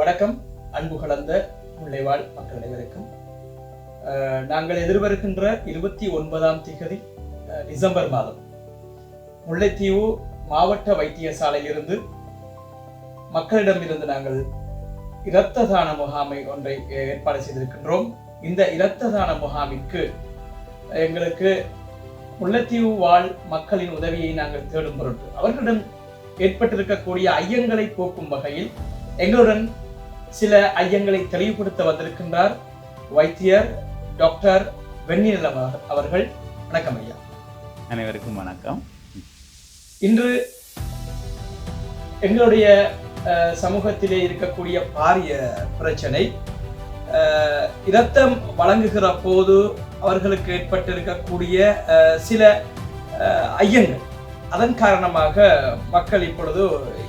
வணக்கம். அன்பு கலந்த முல்லைவாழ் மக்கள் அனைவருக்கும் நாங்கள் எதிர்வருகின்ற 29ஆம் திகதி டிசம்பர் மாதம் முல்லைத்தீவு மாவட்ட வைத்தியசாலையிலிருந்து மக்களிடமிருந்து நாங்கள் இரத்த தான முகாமை ஒன்றை ஏற்பாடு செய்திருக்கின்றோம். இந்த இரத்த தான முகாமிற்கு எங்களுக்கு முல்லைத்தீவு வாழ் மக்களின் உதவியை நாங்கள் தேடும் பொருட்டு அவர்களிடம் ஏற்பட்டிருக்கக்கூடிய ஐயங்களை போக்கும் வகையில் எங்களுடன் சில ஐயங்களை தெளிவுபடுத்த வந்திருக்கின்றார் வைத்தியர் டாக்டர் வெண்ணிலம் அவர்கள். வணக்கம் ஐயா. அனைவருக்கும் வணக்கம். இன்று எங்களுடைய சமூகத்திலே இருக்கக்கூடிய பாரிய பிரச்சனை, இரத்தம் வழங்குகிற போது அவர்களுக்கு ஏற்பட்டிருக்கக்கூடிய சில ஐயங்கள். அதன் காரணமாக மக்கள் இப்பொழுது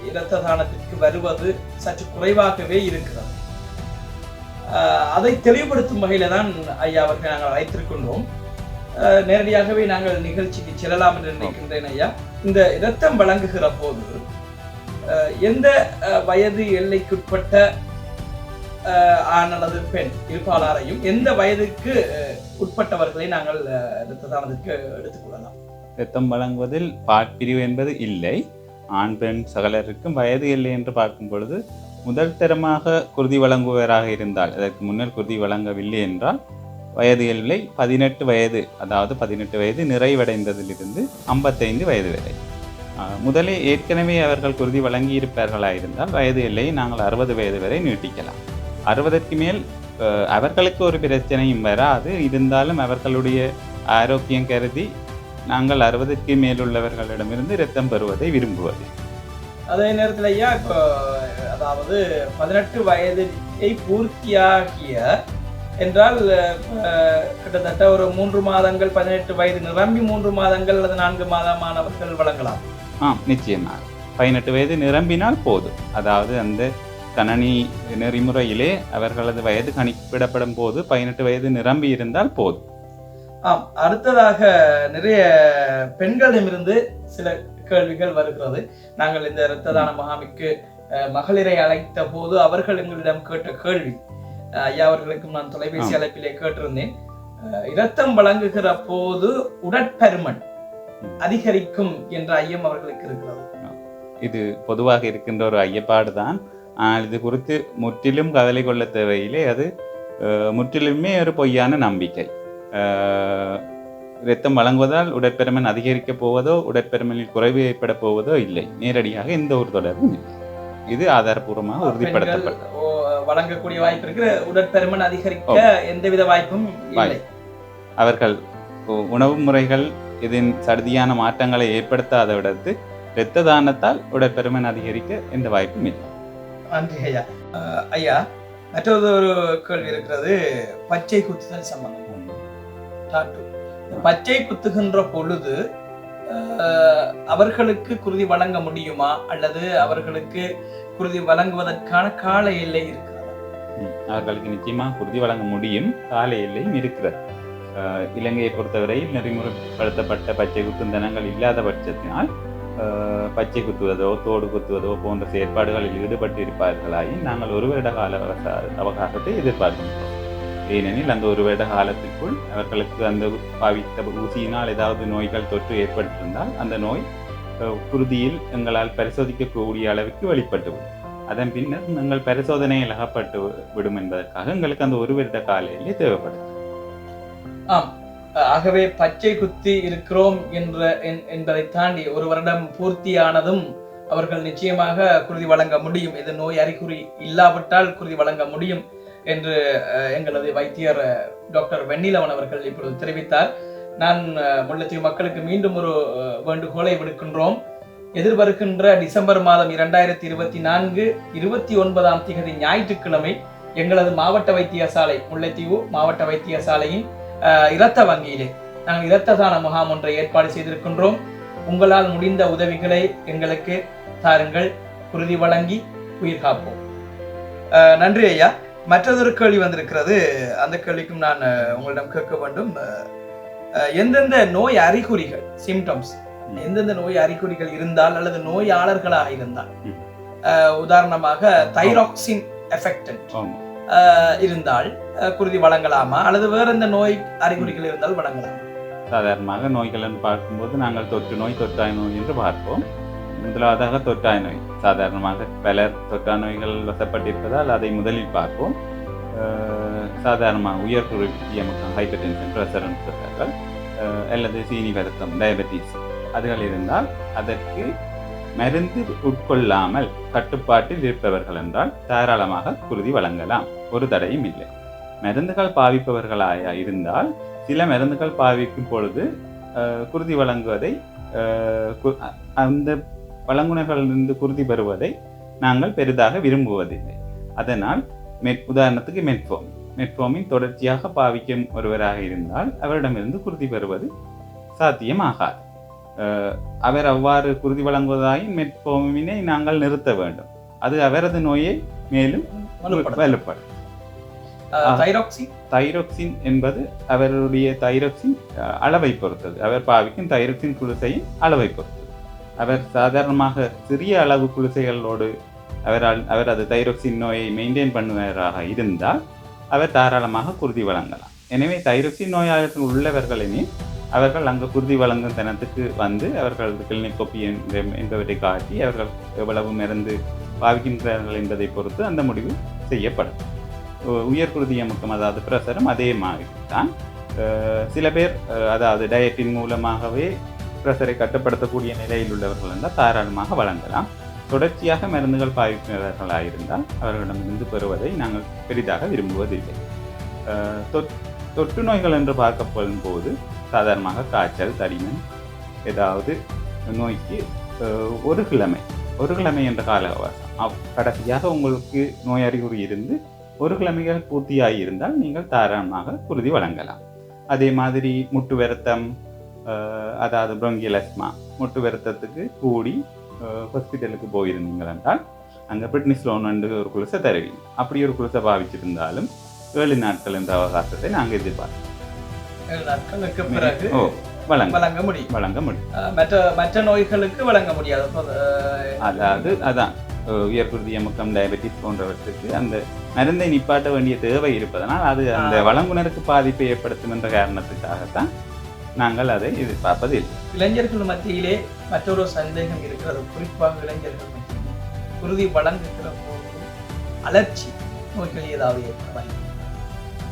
இரத்த தானத்திற்கு வருவது சற்று குறைவாகவே இருக்கிறது. அதை தெளிவுபடுத்தும் வகையில தான் ஐயா அவர்களை நாங்கள் அழைத்திருக்கின்றோம். நேரடியாகவே நாங்கள் நிகழ்ச்சிக்கு செல்லலாம் என்று நினைக்கின்றேன். ஐயா, இந்த இரத்தம் வழங்குகிற போது எந்த வயது எல்லைக்குட்பட்ட ஆண் அல்லது பெண் இருப்பாளரையும் எந்த வயதுக்கு உட்பட்டவர்களை நாங்கள் இரத்த தானத்திற்கு எடுத்துக்கொள்ளலாம்? இரத்தம் வழங்குவதில் பாட்பிரிவு என்பது இல்லை. ஆண் பெண் சகலருக்கும் வயது இல்லை என்று பார்க்கும் பொழுது முதல் தரமாக குருதி வழங்குவராக இருந்தால், அதற்கு முன்னர் குருதி வழங்கவில்லை என்றால் வயது எல்லை 18 வயது, அதாவது 18 வயது நிறைவடைந்ததிலிருந்து 55 வயது வரை. முதலே ஏற்கனவே அவர்கள் குருதி வழங்கி இருப்பார்களாக இருந்தால் வயது எல்லையை நாங்கள் 60 வயது வரை நீட்டிக்கலாம். 60க்கு மேல் அவர்களுக்கு ஒரு பிரச்சனையும் வராது. இருந்தாலும் அவர்களுடைய ஆரோக்கியம் கருதி நாங்கள் 60க்கு மேலுள்ளவர்களிடமிருந்து இரத்தம் பெறுவதை விரும்புவது. அதே நேரத்தில் ஐயா, இப்போ அதாவது 18 வயதை பூர்த்தியாகிய என்றால் கிட்டத்தட்ட ஒரு 3 மாதங்கள் 18 வயது நிரம்பி 3 மாதங்கள் அல்லது 4 மாதமானவர்கள் வழங்கலாம். நிச்சயமாக 18 வயது நிரம்பினால் போதும். அதாவது அந்த கணனி நெறிமுறையிலே அவர்களது வயது கணிப்பிடப்படும் போது 18 வயது நிரம்பி இருந்தால் போதும். அடுத்ததாக நிறைய பெண்களிடமிருந்து சில கேள்விகள் வருகிறது. நாங்கள் இந்த இரத்த தான முகாமிற்கு மகளிரை அழைத்த போது அவர்கள் எங்களிடம் கேட்ட கேள்வி, ஐயா அவர்களுக்கும் நான் தொலைபேசி அழைப்பிலே கேட்டிருந்தேன். இரத்தம் வழங்குகிற போது உடற்பருமன் அதிகரிக்கும் என்ற ஐயம் அவர்களுக்கு இருக்கிறது. இது பொதுவாக இருக்கின்ற ஒரு ஐயப்பாடு தான். இது குறித்து முற்றிலும் கவலை கொள்ள தேவையில்லை. அது முற்றிலுமே ஒரு பொய்யான நம்பிக்கை. இரத்தம் வழங்குவதால் உடற்பருமன் அதிகரிக்கப் போவதோ உடற்பருமனில் குறைவு ஏற்பட போவதோ இல்லை. நேரடியாக எந்த ஒரு தொடர்பும் இல்லை. இது ஆதாரபூர்வமாக உறுதிப்படுத்தப்பட்ட வழங்கக்கூடிய வாய்ப்பு இருக்கு. உடற்பருமன் அதிகரிக்க எந்தவித வாய்ப்பும் இல்லை. அவர்கள் உணவு முறைகள் இதன் சடுதியான மாற்றங்களை ஏற்படுத்தாத விடத்து இரத்த தானத்தால் உடற்பருமன் அதிகரிக்க எந்த வாய்ப்பும் இல்லை. நன்றி ஐயா. ஐயா, மற்றொரு ஒரு கேள்வி இருக்கிறது, பச்சை குத்துதல் சம்பந்தம். பச்சை குத்துகின்ற பொழுது அவர்களுக்கு குருதி வழங்க முடியுமா அல்லது அவர்களுக்கு குருதி வழங்குவதற்கான கால எல்லை இருக்கிறதா? அவர்களுக்கு நிச்சயமாக குருதி வழங்க முடியும், கால எல்லையும் இருக்கிறது. இலங்கையை பொறுத்தவரையில் நெறிமுறைப்படுத்தப்பட்ட பச்சை குத்தும் தினங்கள் இல்லாத பட்சத்தினால் பச்சை குத்துவதோ தோடு குத்துவதோ போன்ற செயற்பாடுகளில் ஈடுபட்டு இருப்பார்களாயின் நாங்கள் ஒரு வருட கால அவகாசத்தை எதிர்பார்க்கின்றோம். ஏனெனில் அந்த ஒரு வருட காலத்திற்குள் அவர்களுக்கு அந்த பாவித்த ஊசியினால் ஏதாவது நோய்கள் தொற்று ஏற்பட்டிருந்தால் அந்த நோய் குருதியில் எங்களால் பரிசோதிக்கக்கூடிய அளவுக்கு வெளிப்பட்டுவிடும். அதன் பின்னர் எங்கள் பரிசோதனையில் அகப்பட்டு விடும் என்பதற்காக எங்களுக்கு அந்த ஒரு வருட காலையிலே தேவைப்படுது. ஆகவே பச்சை குத்தி இருக்கிறோம் என்பதை தாண்டி ஒரு வருடம் பூர்த்தியானதும் அவர்கள் நிச்சயமாக குருதி வழங்க முடியும். இது நோய் அறிகுறி இல்லாவிட்டால் குருதி வழங்க முடியும் என்று எங்களது வைத்தியர் டாக்டர் வெண்ணிலவன் அவர்கள் இப்பொழுது தெரிவித்தார். நான் முல்லைத்தீவு மக்களுக்கு மீண்டும் ஒரு வேண்டுகோளை விடுக்கின்றோம். எதிர்வருகின்ற டிசம்பர் மாதம் 2024 29ஆம் திகதி ஞாயிற்றுக்கிழமை எங்களது மாவட்ட வைத்தியசாலை, முல்லைத்தீவு மாவட்ட வைத்தியசாலையின் இரத்த வங்கியிலே நாங்கள் இரத்த தான முகாம் ஒன்றை ஏற்பாடு செய்திருக்கின்றோம். உங்களால் முடிந்த உதவிகளை எங்களுக்கு தாருங்கள். குருதி வழங்கி உயிர் காப்போம். நன்றி ஐயா. மற்றொரு கேள்வி வந்திருக்கிறது. அந்த கேள்விக்கும் நான் உங்களிடம் கேட்க வேண்டும். எந்தெந்த நோய் அறிகுறிகள், சிம்டம்ஸ், எந்தெந்த நோய் அறிகுறிகள் இருந்தால் அல்லது நோயாளர்களாக இருந்தால், உதாரணமாக தைராக்சின் அஃபெக்டட் ஆமா. இருந்தால் குருதி வழங்கலாமா அல்லது வேற எந்த நோய் அறிகுறிகள் இருந்தால் வழங்கலாமா? சாதாரணமாக நோய்கள் என்று பார்க்கும்போது நாங்கள் தொற்று நோய், தொற்றாய் நோய் என்று பார்ப்போம். முதலாவதாக தொற்றாய் நோய். சாதாரணமாக பலர் தொற்றா நோய்கள் வசப்பட்டிருப்பதால் அதை முதலில் பார்ப்போம். சாதாரணமாக உயர் குருதிய மக்கள் ஹைப்பர் டென்ஷன், பிரஷர் என்று சொல்கிறார்கள், அல்லது சீனி வருத்தம், டயபெட்டிஸ் அதுகள் இருந்தால் அதற்கு மருந்து உட்கொள்ளாமல் கட்டுப்பாட்டில் இருப்பவர்கள் என்றால் தாராளமாக குருதி வழங்கலாம், ஒரு தடையும் இல்லை. மருந்துகள் பாவிப்பவர்களாக இருந்தால் சில மருந்துகள் பாவிக்கும் பொழுது குருதி வழங்குவதை அந்த வழங்குனர்களிலிருந்து குருதி பெறுவதை நாங்கள் பெரிதாக விரும்புவதில்லை. அதனால் உதாரணத்துக்கு மெட்ஃபோமின் தொடர்ச்சியாக பாவிக்கும் ஒருவராக இருந்தால் அவரிடமிருந்து குருதி பெறுவது சாத்தியமாகாது. அவர் அவ்வாறு குருதி வழங்குவதாயின் மெட்ஃபோமினை நாங்கள் நிறுத்த வேண்டும். அது அவரது நோயை மேலும் வலுப்படுத்தும். தைரோக்சின் என்பது அவருடைய தைரோக்சின் அளவை பொறுத்தது. அவர் பாவிக்கும் தைரோக்சின் குளுசையின் அளவை பொறுத்தது. அவர் சாதாரணமாக சிறிய அளவு குளுசைகளோடு அவரது தைரோக்சின் நோயை மெயின்டைன் பண்ணுவதாக இருந்தால் அவர் தாராளமாக குருதி வழங்கலாம். எனவே தைரோக்சின் நோயாளர்கள் உள்ளவர்களுமே அவர்கள் அங்கு குருதி வழங்கும் தனத்துக்கு வந்து அவர்களது கிளினிக் கோப்பி என்பவற்றை காட்டி அவர்கள் எவ்வளவு மருந்து பாவிக்கின்றார்கள் என்பதை பொறுத்து அந்த முடிவு செய்யப்படும். உயர் குருதிய முக்கம், அதாவது பிரஷரும் அதே மாதிரி தான். சில பேர் அதாவது டயட்டின் மூலமாகவே பிரஷரை கட்டுப்படுத்தக்கூடிய நிலையில் உள்ளவர்கள் என்றால் தாராளமாக வழங்கலாம். தொடர்ச்சியாக மருந்துகள் பாவிப்பவர்களாக இருந்தால் அவர்களிடமிருந்து பெறுவதை நாங்கள் பெரிதாக விரும்புவதில்லை. தொற்று நோய்கள் என்று பார்க்கப்படும் போது சாதாரணமாக காய்ச்சல், தடிமன் ஏதாவது நோய்க்கு ஒரு கிழமை என்ற கால அவகாசம், கடைசியாக உங்களுக்கு நோய் அறிகுறி இருந்து ஒரு கிழமைகள் பூர்த்தியாகி இருந்தால் நீங்கள் தாராளமாக குருதி வழங்கலாம். அதே மாதிரி முட்டு வருத்தம், அதாவது ப்ரோங்கியலஸ்மா, முட்டு வருத்தத்துக்கு கூடி ஹாஸ்பிட்டலுக்கு போயிருந்தீங்கள் என்றால் அங்கே பிரிட்னிஸ்லோன் என்று ஒரு குளுசை தருவீங்க. அப்படி ஒரு குளுசை பாவிச்சிருந்தாலும் 7 நாட்கள் என்ற அவகாசத்தை நாங்கள் எதிர்பார்க்கிறோம். 7 நாட்களுக்கு பிறகு வழங்க முடியும். மற்ற நோய்களுக்கு வழங்க முடியாது. அதாவது அதான் உயர் குருதிய முக்கம், டயபெட்டிஸ் போன்றவற்றுக்கு அந்த மருந்தை நிப்பாட்ட வேண்டிய தேவை இருப்பதனால் அது அந்த வழங்குனருக்கு பாதிப்பை ஏற்படுத்தும் என்ற காரணத்துக்காகத்தான் நாங்கள் அதை எதிர்பார்ப்பதில்லை. இளைஞர்கள் மத்தியிலே மற்றொரு சந்தேகம் இருக்கிறது. குறிப்பாக இளைஞர்கள் மத்தியிலே குருதி வழங்குகிற போது அலர்ச்சி நோய்கள் ஏதாவது ஏற்படலாம்.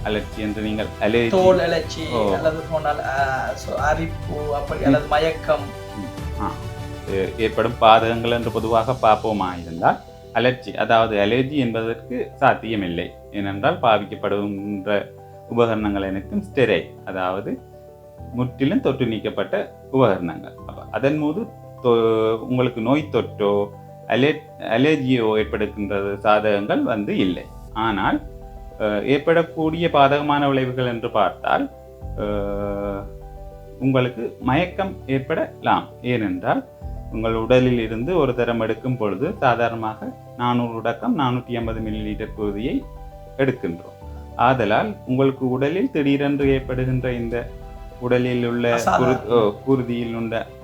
அலர்ச்சி என்று நீங்கள் தோல் அலர்ச்சி அல்லது போனால் அரிப்பு அப்படி அல்லது மயக்கம் ஏற்படும் பாதகங்கள் என்று பொதுவாக பார்ப்போமா இருந்தால் அலர்ச்சி, அதாவது அலர்ஜி என்பதற்கு சாத்தியமில்லை. ஏனென்றால் பாவிக்கப்படுகின்ற உபகரணங்கள் அனைத்தும் ஸ்டெரைல், அதாவது முற்றிலும் தொற்று நீக்கப்பட்ட உபகரணங்கள். அதன் போது உங்களுக்கு நோய் தொற்றோ அலர்ஜியோ ஏற்படுகின்ற சாதகங்கள் இல்லை. ஆனால் ஏற்படக்கூடிய பாதகமான விளைவுகள் என்று பார்த்தால் உங்களுக்கு மயக்கம் ஏற்படலாம். ஏனென்றால் உங்கள் உடலில் இருந்து ஒரு தரம் எடுக்கும் பொழுது சாதாரணமாக 400-450 மில்லிலிட்டர் குருதியை எடுக்கின்றோம். ஆதலால் உங்களுக்கு உடலில் திடீரென்று ஏற்படுகின்ற இந்த உடலில் உள்ள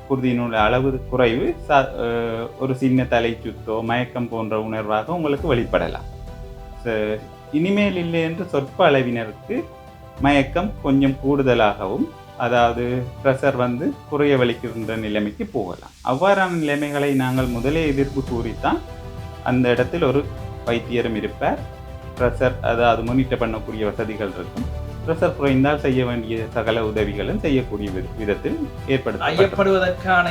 குருதியினுள்ள அளவு குறைவு ஒரு சின்ன தலை சுத்தோ மயக்கம் போன்ற உணர்வாக உங்களுக்கு வெளிப்படலாம். இனிமேல் இல்லை என்று சொற்ப அளவினருக்கு மயக்கம் கொஞ்சம் கூடுதலாகவும், அதாவது பிரஷர் குறைய வலிக்கின்ற நிலைமைக்கு போகலாம். அவ்வாறான நிலைமைகளை நாங்கள் முதலே எதிர்ப்பு கூறித்தான் அந்த இடத்தில் ஒரு வைத்தியரும் இருப்பார். பிரஷர், அதாவது மானிட்டர் பண்ணக்கூடிய வசதிகள் இருக்கும். பிரஷர் குறைந்தால் செய்ய வேண்டிய சகல உதவிகளும் செய்யக்கூடிய விதத்தில் ஏற்படுவதற்கான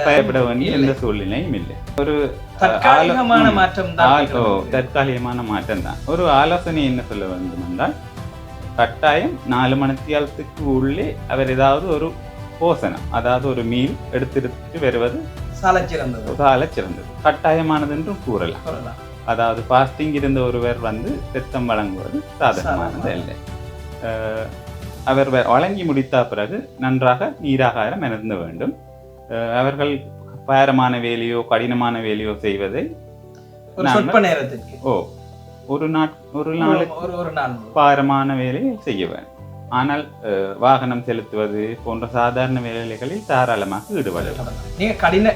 பயப்பட வேண்டிய எந்த சூழ்நிலையும் இல்லை. ஒரு தற்காலிகமான மாற்றம் தான். ஒரு ஆலோசனை என்ன சொல்ல வேண்டும் என்றால், கட்டாயம் 4 மணித்தியாலத்துக்கு உள்ளே அவர் ஏதாவது ஒரு போசனம், அதாவது ஒரு மீல் எடுத்து வருவது சால சிறந்தது, கட்டாயமானது என்றும் கூறலாம். அதாவது ஃபாஸ்டிங் இருந்த ஒருவர் ரத்தம் வழங்குவது சாதகமானது இல்லை. அவர் வழங்கி முடித்த பிறகு நன்றாக நீராகாரம் அருந்த வேண்டும். அவர்கள் பாரமான வேலையோ கடினமான வேலையோ செய்வதை ஒரு நாள் பாரமான வேலையை செய்ய வேண்டும். ஆனால் வாகனம் செலுத்துவது போன்ற சாதாரண வேலைகளில் தாராளமாக ஈடுபடலாம்.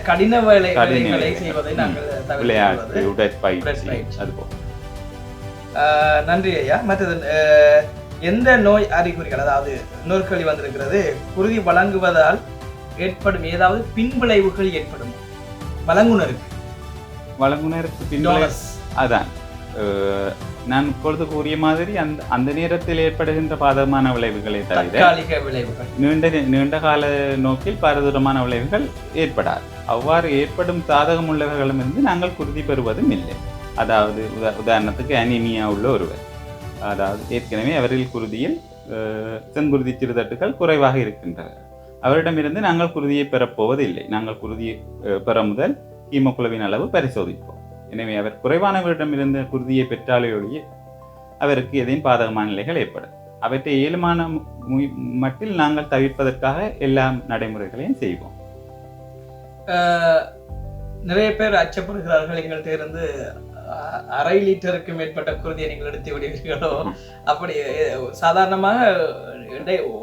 கடின வேலைகளை செய்வதை விளையாட்டு, உடற்பயிற்சி அதுபோல். நன்றி ஐயா. மற்றது எந்த நோய் அறிகுறிகள், அதாவது இன்னொரு கேள்வி வந்திருக்கிறது, குருதி வழங்குவதால் ஏற்படும் ஏதாவது பின்விளைவுகள் ஏற்படும் வழங்குனருக்கு அதான் நான் இப்பொழுது கூறிய மாதிரி அந்த நேரத்தில் ஏற்படுகின்ற பாதகமான விளைவுகளை தவிர நீண்ட கால நோக்கில் பாரதூரமான விளைவுகள் ஏற்படாது. அவ்வாறு ஏற்படும் சாதகம் உள்ளவர்களிடமிருந்து நாங்கள் குருதி பெறுவதும் இல்லை. அதாவது உதாரணத்துக்கு அனீமியா உள்ள ஒருவர், அதாவது ஏற்கனவே அவரில் குருதியில் செங்குருதி சிறுதட்டுகள் குறைவாக இருக்கின்றன, அவரிடமிருந்து நாங்கள் குருதியை பெறப்போவதில்லை. நாங்கள் குருதியை பெற முதல் ஹீமோகுளோபின் அளவு பரிசோதிப்போம். எனவே அவர் குறைவானவரிடமிருந்து குருதியை பெற்றாலேயே அவருக்கு எதையும் பாதகமான நிலைகள் ஏற்படும். அவற்றை இயலுமான மட்டில் நாங்கள் தவிர்ப்பதற்காக எல்லா நடைமுறைகளையும் செய்வோம். நிறைய பேர் அச்சப்படுகிறார்கள், எங்கள்கிட்ட இருந்து 1/2 லிட்டருக்கு மேற்பட்ட குருதியை நீங்கள் எடுத்து விடுவீர்களோ. அப்படி சாதாரணமாக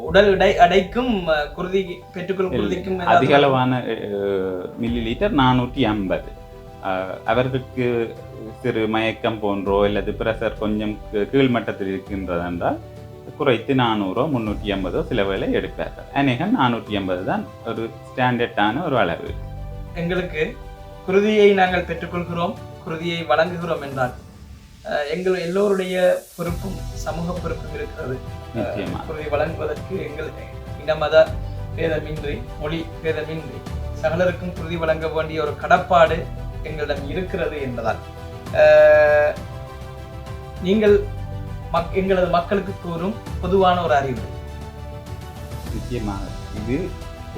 உடல் அடைக்கும் குருதி பெற்றுக்கொள்ளும் குருதிக்கும் அதிக அளவான மில்லி லிட்டர் 450. அவர்களுக்கு சிறு மயக்கம் போன்றோ அல்லது பிரஷர் கொஞ்சம் கீழ்மட்டத்தில் இருக்கின்றது என்றால் குறைத்து 400 350 சில வேளை எடுப்பார்கள். அநேகம் 450 தான் ஒரு ஸ்டாண்டர்டான ஒரு அளவு. எங்களுக்கு குருதியை நாங்கள் பெற்றுக்கொள்கிறோம், குருதியை வழங்குகிறோம் என்றால் எங்கள் எல்லோருடைய பொறுப்பும் சமூக பொறுப்பும் இருக்கிறது. குருதி வழங்குவதற்கு எங்கள் இனமத பேதமின்றி மொழி பேதமின்றி சகலருக்கும் குருதி வழங்க வேண்டிய ஒரு கடப்பாடு எங்களிடம் இருக்கிறது என்பதால் நீங்கள் எங்களது மக்களுக்கு கூறும் பொதுவான ஒரு அறிவு. நிச்சயமாக இது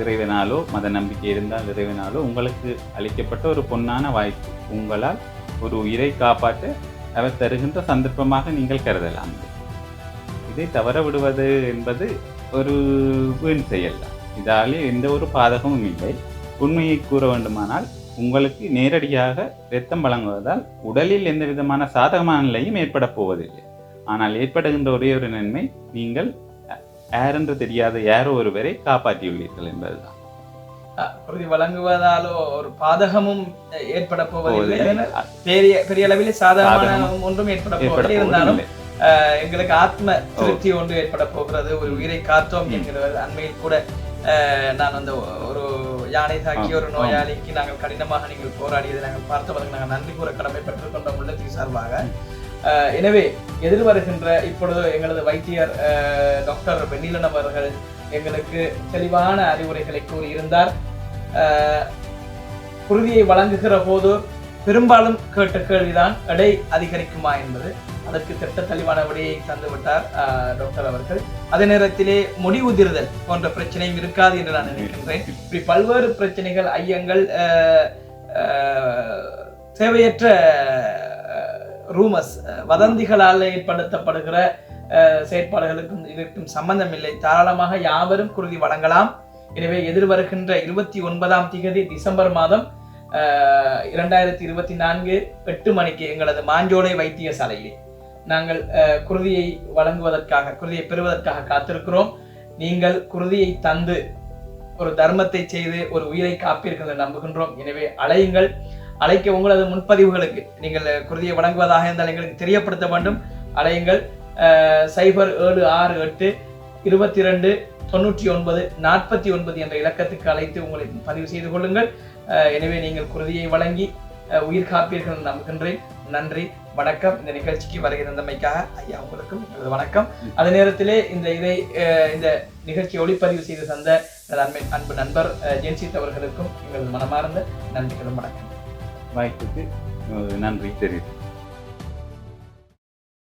இறைவனாலோ மத நம்பிக்கை இருந்தால் இறைவனாலோ உங்களுக்கு அளிக்கப்பட்ட ஒரு பொன்னான வாய்ப்பு. உங்களால் ஒரு உயிரை காப்பாற்ற அவர் தருகின்ற சந்தர்ப்பமாக நீங்கள் கருதலாம். இதை தவற விடுவது என்பது ஒரு வீண் செயல் தான். இதாலே எந்த ஒரு பாதகமும் இல்லை. உண்மையை கூற வேண்டுமானால் உங்களுக்கு நேரடியாக இரத்தம் வழங்குவதால் உடலில் எந்த விதமான சாதகமான நிலையும் ஏற்பட போவதில்லை. ஆனால் ஏற்படுகின்ற ஒரே ஒரு நன்மை, நீங்கள் யாரென்று தெரியாத யாரோ ஒருவரை காப்பாற்றியுள்ளீர்கள் என்பதுதான். குருதி வழங்குவதாலோ ஒரு பாதகமும் ஏற்பட போவதில்லை. பெரிய அளவில் சாதகமான ஒன்றும் ஏற்பட போவதில்லை. இருந்தாலும் எங்களுக்கு ஆத்ம திருப்தி ஒன்று ஏற்பட போகிறது. ஒரு உயிரை காத்தோம் என்கிறது. அண்மையில் கூட நான் அந்த ஒரு யானை தாக்கிய ஒரு நோயாளிக்கு நாங்கள் கடினமாக நீங்கள் போராடியதை நாங்கள் பார்த்தவர்கள் நாங்கள் நன்றி கூற கடமைப்பட்டுக் கொண்ட உள்ளத்தின் சார்பாக. எனவே எதிர்வருகின்ற இப்பொழுது எங்களது வைத்தியர் டாக்டர் வெண்ணிலன் அவர்கள் எங்களுக்கு தெளிவான அறிவுரைகளை கூறியிருந்தார். குருதியை வழங்குகிற போது பெரும்பாலும் கேட்ட கேள்விதான் எடை அதிகரிக்குமா என்பது. அதற்கு திட்ட தெளிவான விடையை தந்துவிட்டார் டாக்டர் அவர்கள். அதே நேரத்திலே முடி உதிர்தல் போன்ற பிரச்சனையும் இருக்காது என்று நான் நினைக்கின்றேன். இப்படி பல்வேறு பிரச்சனைகள், ஐயங்கள், தேவையற்ற ரூமர்ஸ், வதந்திகளால் ஏற்படுத்தப்படுகிற செயற்பாடுகளுக்கும் இதற்கும் சம்பந்தம் இல்லை. தாராளமாக யாவரும் குருதி வழங்கலாம். எனவே எதிர்வருகின்ற 29ஆம் தேதி டிசம்பர் மாதம் 2024 8 மணிக்கு எங்களது மாஞ்சோலை வைத்தியசாலையிலே நாங்கள் குருதியை வழங்குவதற்காக, குருதியை பெறுவதற்காக காத்திருக்கிறோம். நீங்கள் குருதியை தந்து ஒரு தர்மத்தை செய்து ஒரு உயிரை காப்பீர்கள் என்று நம்புகின்றோம். எனவே அழையுங்கள். அழைக்க உங்களது முன்பதிவுகளுக்கு நீங்கள் குருதியை வழங்குவதாக இருந்தால் எங்களுக்கு தெரியப்படுத்த வேண்டும். அழையுங்கள். 0768 22 99 49 என்ற இலக்கத்துக்கு அழைத்து உங்களை பதிவு செய்து கொள்ளுங்கள். எனவே நீங்கள் குருதியை வழங்கி உயிர் காப்பீர்கள் என்று நம்புகின்றேன். நன்றி, வணக்கம். இந்த நிகழ்ச்சிக்கு வருகை தந்தமைக்காக ஐயா உங்களுக்கும் வணக்கம். அதே நேரத்திலே இந்த நிகழ்ச்சியை ஒளிப்பதிவு செய்து தந்த அன்பு நண்பர் ஜென்சித் அவர்களுக்கும் எங்களது மனமார்ந்த நன்றிகளும் வணக்கம். வாய்ப்புக்கு நன்றி தெரிவித்து